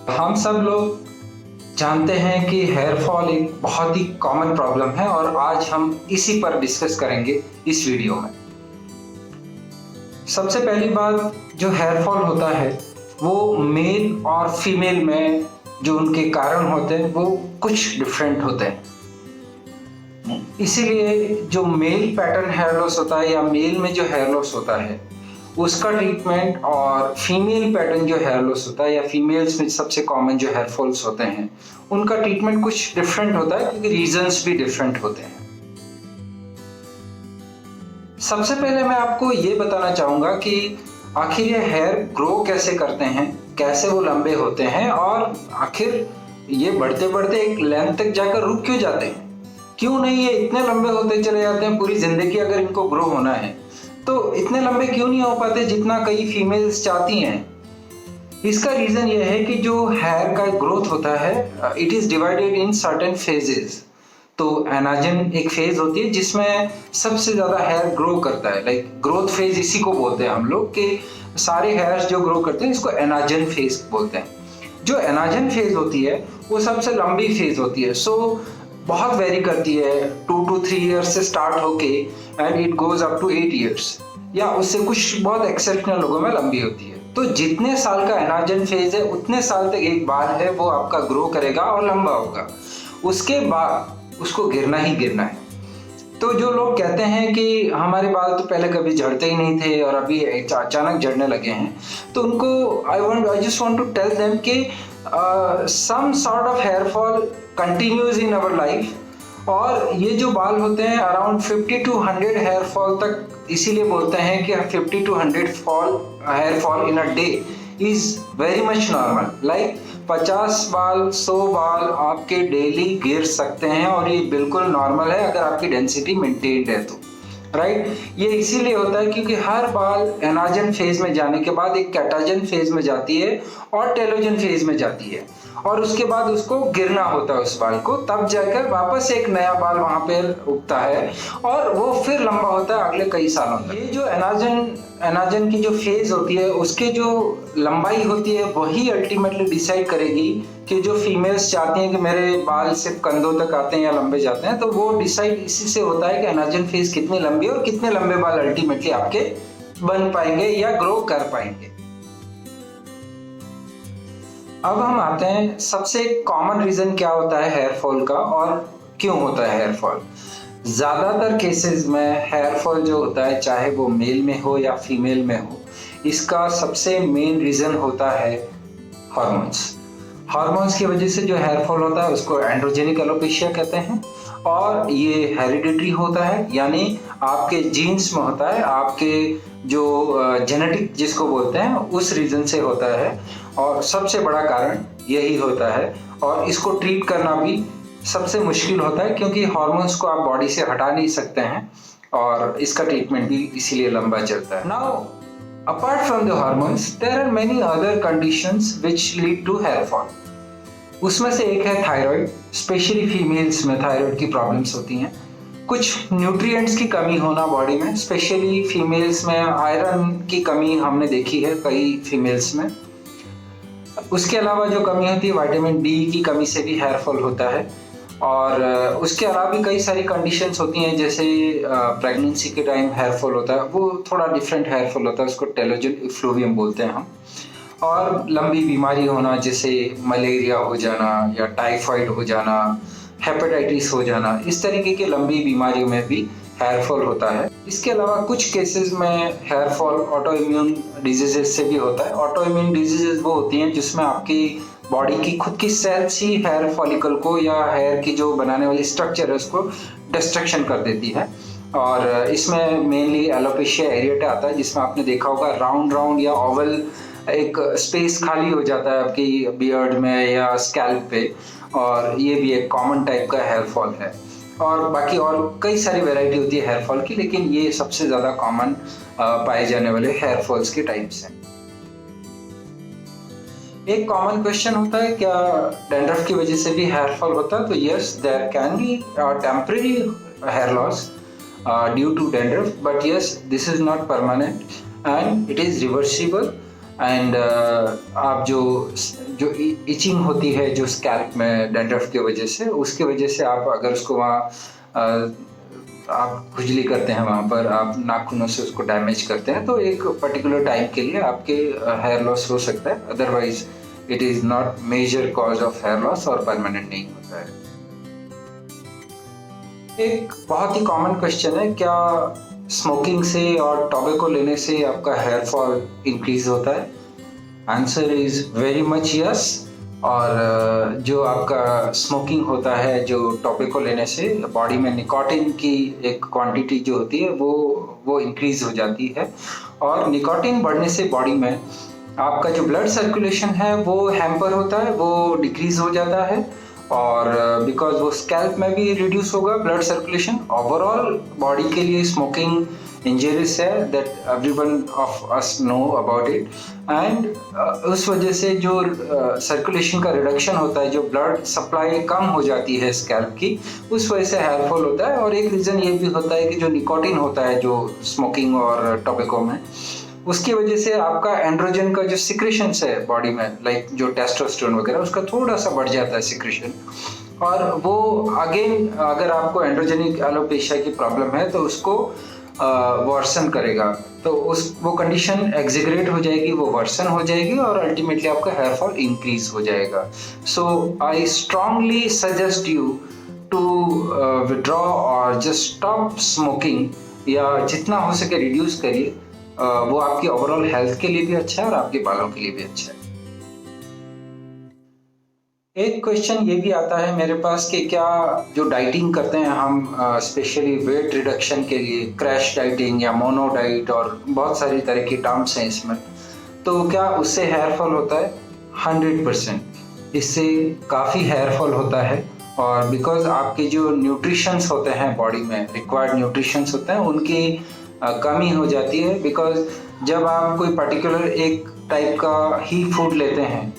हम सब लोग जानते हैं कि हेयर फॉल एक बहुत ही कॉमन प्रॉब्लम है और आज हम इसी पर डिस्कस करेंगे इस वीडियो में। सबसे पहली बात, जो हेयर फॉल होता है वो मेल और फीमेल में जो उनके कारण होते हैं वो कुछ डिफरेंट होते हैं। इसीलिए जो मेल पैटर्न हेयर लॉस होता है या मेल में जो हेयर लॉस होता है उसका ट्रीटमेंट और फीमेल पैटर्न जो हेयर लॉस होता है या फीमेल्स में सबसे कॉमन जो हेयर फॉल्स होते हैं उनका ट्रीटमेंट कुछ डिफरेंट होता है क्योंकि रीजंस भी डिफरेंट होते हैं। सबसे पहले मैं आपको ये बताना चाहूंगा कि आखिर ये हेयर ग्रो कैसे करते हैं, कैसे वो लंबे होते हैं और आखिर ये बढ़ते बढ़ते एक लेंथ तक जाकर रुक क्यों जाते हैं। क्यों नहीं ये इतने लंबे होते चले जाते हैं पूरी जिंदगी अगर इनको ग्रो होना है तो इतने लंबे क्यों नहीं हो पाते जितना कई फीमेल्स चाहती हैं। इसका रीजन ये है कि जो हेयर का ग्रोथ होता है it is divided in certain phases. तो एनाजन एक फेज होती है जिसमें सबसे ज्यादा हेयर ग्रो करता है, लाइक ग्रोथ फेज इसी को बोलते हैं हम लोग कि सारे हेयर्स जो ग्रो करते हैं इसको एनाजन फेज बोलते हैं। जो एनाजन फेज होती है वो सबसे लंबी फेज होती है, सो बहुत वेरी करती है, 2 to 3 ईयर्स से स्टार्ट होके and it goes up to 8 years या उससे कुछ बहुत एक्सेप्शनल लोगों में लंबी होती है। तो जितने साल का एनाजन फेज है उतने साल तक एक बाल है वो आपका ग्रो करेगा और लंबा होगा, उसके बाद उसको गिरना ही गिरना है। तो जो लोग कहते हैं कि हमारे बाल तो पहले कभी झड़ते ही नहीं थे और अभी अचानक झड़ने लगे हैं, तो उनको I just want to tell them कि some sort of hair fall continues in our life और ये जो बाल होते हैं अराउंड 50 to 100 हेयर फॉल तक, इसीलिए बोलते हैं कि 50 to 100 hair fall in a day is very much normal. Like 50 बाल 100 बाल आपके डेली गिर सकते हैं और ये बिल्कुल नॉर्मल है अगर आपकी डेंसिटी मेंटेन्ड है तो, राइट। ये इसीलिए होता है क्योंकि हर बाल एनाजन फेज में जाने के बाद एक कैटाजन फेज में जाती है और टेलोजन फेज में जाती है और उसके बाद उसको गिरना होता है उस बाल को, तब जाकर वापस एक नया बाल वहां पर उगता है और वो फिर लंबा होता है अगले कई सालों तक। ये जो एनाजन की जो फेज होती है उसके जो लंबाई होती है वही अल्टीमेटली डिसाइड करेगी कि जो फीमेल्स चाहती हैं कि मेरे बाल सिर्फ कंधों तक आते हैं या लंबे जाते हैं, तो वो डिसाइड इसी से होता है कि एनाजन फेज कितनी लंबी है और कितने लंबे बाल अल्टीमेटली आपके बन पाएंगे या ग्रो कर पाएंगे। अब हम आते हैं सबसे कॉमन रीजन क्या होता है हेयर फॉल का और क्यों होता है हेयर फॉल। ज्यादातर केसेस में हेयर फॉल जो होता है चाहे वो मेल में हो या फीमेल में हो, इसका सबसे मेन रीजन होता है हार्मोन्स की वजह से जो हेयर फॉल होता है उसको एंड्रोजेनिक एलोपेशिया कहते हैं और ये हेरिडिटरी होता है, यानी आपके जीन्स में होता है, आपके जो जेनेटिक जिसको बोलते हैं उस रीजन से होता है और सबसे बड़ा कारण यही होता है और इसको ट्रीट करना भी सबसे मुश्किल होता है क्योंकि हार्मोन्स को आप बॉडी से हटा नहीं सकते हैं और इसका ट्रीटमेंट भी इसीलिए लंबा चलता है। Now apart from the hormones there are many other conditions which lead to hair fall. उसमें से एक है थायराइड, स्पेशली फीमेल्स में थायराइड की प्रॉब्लम्स होती हैं। कुछ न्यूट्रिएंट्स की कमी होना बॉडी में, स्पेशली फीमेल्स में आयरन की कमी हमने देखी है कई फीमेल्स में। उसके अलावा जो कमी होती है विटामिन डी की कमी से भी हेयर फॉल होता है और उसके अलावा भी कई सारी कंडीशंस होती हैं जैसे प्रेगनेंसी के टाइम हेयर फॉल होता है, वो थोड़ा डिफरेंट हेयर फॉल होता है, उसको टेलोजन इफ्लूवियम बोलते हैं हम। और लंबी बीमारी होना जैसे मलेरिया हो जाना या टाइफाइड हो जाना, हेपेटाइटिस हो जाना, इस तरीके की लंबी बीमारियों में भी हेयर फॉल होता है। इसके अलावा कुछ केसेस में hair fall auto immune diseases से भी होता है। ऑटो इम्यून डिजीजेस वो होती हैं जिसमें आपकी बॉडी की खुद की सेल्स ही हेयर फॉलिकल को या हेयर की जो बनाने वाली स्ट्रक्चर है उसको डिस्ट्रक्शन कर देती है और इसमें मेनली एलोपेशिया एरिएटा आता है जिसमें आपने देखा होगा राउंड या ओवल एक स्पेस खाली हो जाता है आपकी बियर्ड में या स्कैल्प पे और ये भी एक कॉमन टाइप का हेयर फॉल है। और बाकी और कई सारी वैरायटी होती है हेयर फॉल की, लेकिन ये सबसे ज्यादा कॉमन पाए जाने वाले हेयर फॉल्स के टाइप्स हैं। एक कॉमन क्वेश्चन होता है क्या डैंड्रफ की वजह से भी हेयर फॉल होता है, तो yes there can be temporary hair loss due to dandruff, but yes this is not permanent and it is reversible and आप जो जो इचिंग होती है जो स्कैल्प में डैंड्रफ की वजह से, उसकी वजह से आप अगर उसको वहाँ आप खुजली करते हैं, वहाँ पर आप नाखूनों से उसको डैमेज करते हैं, तो एक पर्टिकुलर टाइम के लिए आपके हेयर लॉस हो सकता है। Otherwise it is not major cause of hair loss और परमानेंट नहीं होता है। एक बहुत ही कॉमन क्वेश्चन है, क्या स्मोकिंग से और टॉबैको लेने से आपका हेयर फॉल इंक्रीज होता है? Answer is very much yes. और जो आपका स्मोकिंग होता है, जो टॉबैको लेने से बॉडी में निकोटिन की एक क्वांटिटी जो होती है वो इंक्रीज हो जाती है, और निकोटिन बढ़ने से बॉडी में आपका जो ब्लड सर्कुलेशन है वो हैम्पर होता है, वो डिक्रीज हो जाता है। और बिकॉज वो स्कैल्प में भी रिड्यूस होगा ब्लड सर्कुलेशन, ओवरऑल बॉडी के लिए स्मोकिंग इंजरियस है, that everyone of us know about it. And उस वजह से जो सर्कुलेशन का रिडक्शन होता है, जो ब्लड सप्लाई कम हो जाती है स्कैल्प की, उस वजह से हेयर फॉल होता है। और एक रीज़न ये भी होता है कि जो निकोटिन होता है जो स्मोकिंग और टोबैको में, उसकी वजह से आपका एंड्रोजन का जो सिक्रेशंस है बॉडी में, लाइक जो टेस्टोस्टेरोन वगैरह, उसका थोड़ा सा बढ़ जाता है सिक्रेशन। और वो अगेन अगर आपको एंड्रोजेनिक एलोपेशिया की प्रॉब्लम है तो उसको वर्सन करेगा, तो वो कंडीशन एग्जीग्रेट हो जाएगी, वो वर्सन हो जाएगी और अल्टीमेटली आपका हेयर फॉल इंक्रीज हो जाएगा। So I strongly suggest you to withdraw और जस्ट स्टॉप स्मोकिंग, या जितना हो सके रिड्यूस करिए। वो आपकी ओवरऑल हेल्थ के लिए भी अच्छा है और आपके बालों के लिए भी अच्छा है। एक क्वेश्चन ये भी आता है मेरे पास कि क्या जो डाइटिंग करते हैं हम, स्पेशली वेट रिडक्शन के लिए, क्रैश डाइटिंग या मोनो डाइट और बहुत सारी तरह की टर्म्स हैं इसमें, तो क्या उससे हेयर फॉल होता है? 100% इससे काफ़ी हेयर फॉल होता है। और बिकॉज आपके जो न्यूट्रिशंस होते हैं बॉडी में, रिक्वायर्ड न्यूट्रिशंस होते हैं, उनकी कमी हो जाती है। बिकॉज जब आप कोई पर्टिकुलर एक टाइप का ही फूड लेते हैं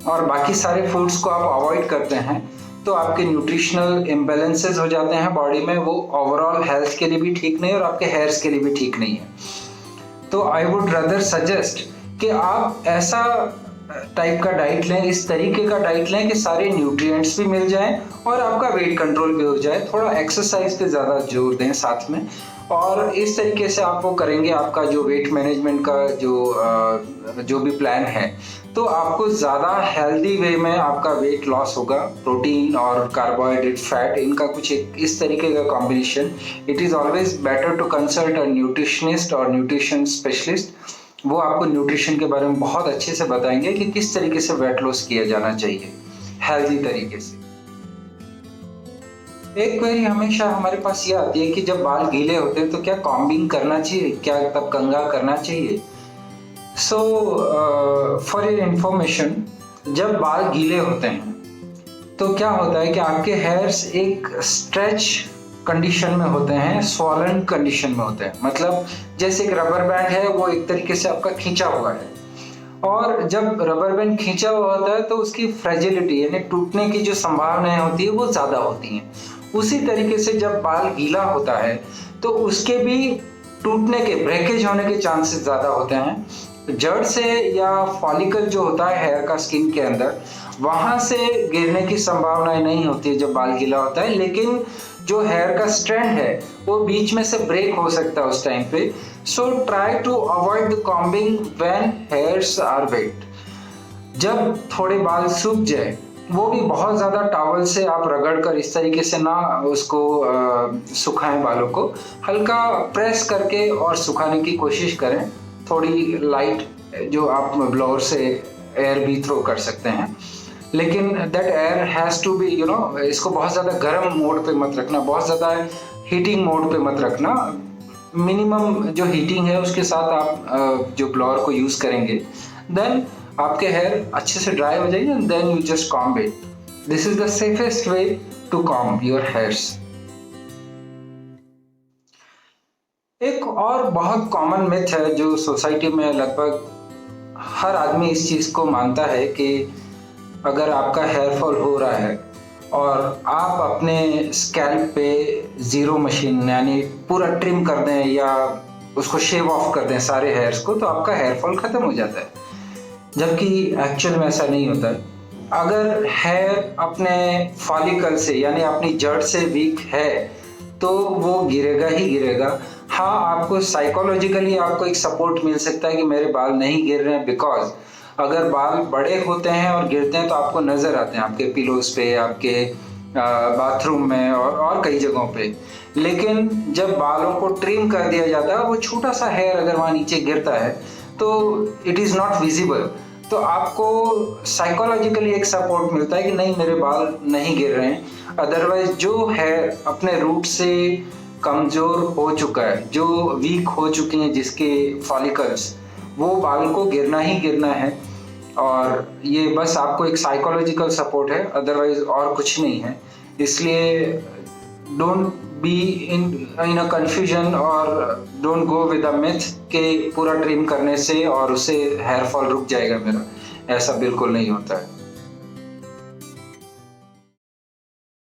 और बाकी सारे फूड्स को आप अवॉइड करते हैं, तो आपके न्यूट्रिशनल इम्बैलेंसेस हो जाते हैं बॉडी में, वो ओवरऑल हेल्थ के लिए भी ठीक नहीं है और आपके हेयर्स के लिए भी ठीक नहीं है। तो आई वुड रदर सजेस्ट कि आप ऐसा टाइप का डाइट लें, इस तरीके का डाइट लें कि सारे न्यूट्रिएंट्स भी मिल जाएं और आपका वेट कंट्रोल भी हो जाए। थोड़ा एक्सरसाइज पे ज़्यादा जोर दें साथ में, और इस तरीके से आप वो करेंगे, आपका जो वेट मैनेजमेंट का जो भी प्लान है, तो आपको ज़्यादा हेल्दी वे में आपका वेट लॉस होगा। प्रोटीन और कार्बोहाइड्रेट, फैट, इनका कुछ एक इस तरीके का combination. It is always better to consult a nutritionist और न्यूट्रिशन स्पेशलिस्ट। वो आपको न्यूट्रिशन के बारे में बहुत अच्छे से बताएंगे कि किस तरीके से वेट लॉस किया जाना चाहिए हेल्दी तरीके से। एक क्वेरी हमेशा हमारे पास ये आती है कि जब बाल गीले होते हैं तो क्या कॉम्बिंग करना चाहिए, क्या तब कंघा करना चाहिए? सो फॉर योर इंफॉर्मेशन, जब बाल गीले होते हैं तो क्या होता है कि आपके हेयर्स एक स्ट्रेच कंडीशन में होते हैं, स्वॉलन कंडीशन में होते हैं। मतलब जैसे एक रबर बैंड है, वो एक तरीके से आपका खींचा हुआ है, और जब रबर बैंड खींचा हुआ होता है तो उसकी फ्रेजिलिटी यानी टूटने की जो संभावनाएं होती है वो ज़्यादा होती हैं। उसी तरीके से जब बाल गीला होता है तो उसके भी टूटने के, ब्रेकेज होने के चांसेस ज़्यादा होते हैं। जड़ से या फॉलिकल जो होता है हेयर का स्किन के अंदर, वहाँ से गिरने की संभावनाएं नहीं होती है जब बाल गीला होता है, लेकिन जो हेयर का स्ट्रैंड है वो बीच में से ब्रेक हो सकता है उस टाइम पे। So try to avoid the combing when hairs are wet. जब थोड़े बाल सूख जाए, वो भी बहुत ज़्यादा टॉवल से आप रगड़ कर इस तरीके से ना उसको सुखाएं, बालों को हल्का प्रेस करके और सुखाने की कोशिश करें। थोड़ी लाइट जो आप ब्लोअर से एयर भी थ्रो कर सकते हैं, लेकिन that hair has to be इसको बहुत ज़्यादा गर्म मोड पे मत रखना, बहुत ज़्यादा हीटिंग मोड पे मत रखना। मिनिमम जो हीटिंग है उसके साथ आप जो ब्लोअर को यूज़ करेंगे, देन आपके हेयर अच्छे से ड्राई हो जाएंगे, and then you just comb it. This is the safest way to comb your hairs. एक और बहुत कॉमन मिथ है जो सोसाइटी में लगभग हर आदमी इस चीज़ को मानता है कि अगर आपका हेयर फॉल हो रहा है और आप अपने स्कैल्प पे ज़ीरो मशीन यानी पूरा ट्रिम कर दें या उसको शेव ऑफ कर दें सारे हेयर्स को, तो आपका हेयर फॉल ख़त्म हो जाता है। जबकि एक्चुअल में ऐसा नहीं होता है। अगर हेयर अपने फॉलिकल से यानी अपनी जड़ से वीक है तो वो गिरेगा ही गिरेगा। हाँ, आपको साइकोलॉजिकली आपको एक सपोर्ट मिल सकता है कि मेरे बाल नहीं गिर रहे हैं, बिकॉज अगर बाल बड़े होते हैं और गिरते हैं तो आपको नजर आते हैं आपके पिलोज पे, आपके बाथरूम में और कई जगहों पे। लेकिन जब बालों को ट्रिम कर दिया जाता है, वो छोटा सा हेयर अगर वहाँ नीचे गिरता है तो इट इज़ नॉट विजिबल, तो आपको साइकोलॉजिकली एक सपोर्ट मिलता है कि नहीं, मेरे बाल नहीं गिर रहे हैं। अदरवाइज जो हेयर अपने रूट से कमजोर हो चुका है, जो वीक हो चुके हैं जिसके फॉलिकल्स, वो बाल को गिरना ही गिरना है। और ये बस आपको एक साइकोलॉजिकल सपोर्ट है, अदरवाइज और कुछ नहीं है। इसलिए don't be in a confusion और don't go with a myth के पूरा ट्रिम करने से और उससे हेयर फॉल रुक जाएगा मेरा, ऐसा बिल्कुल नहीं होता है।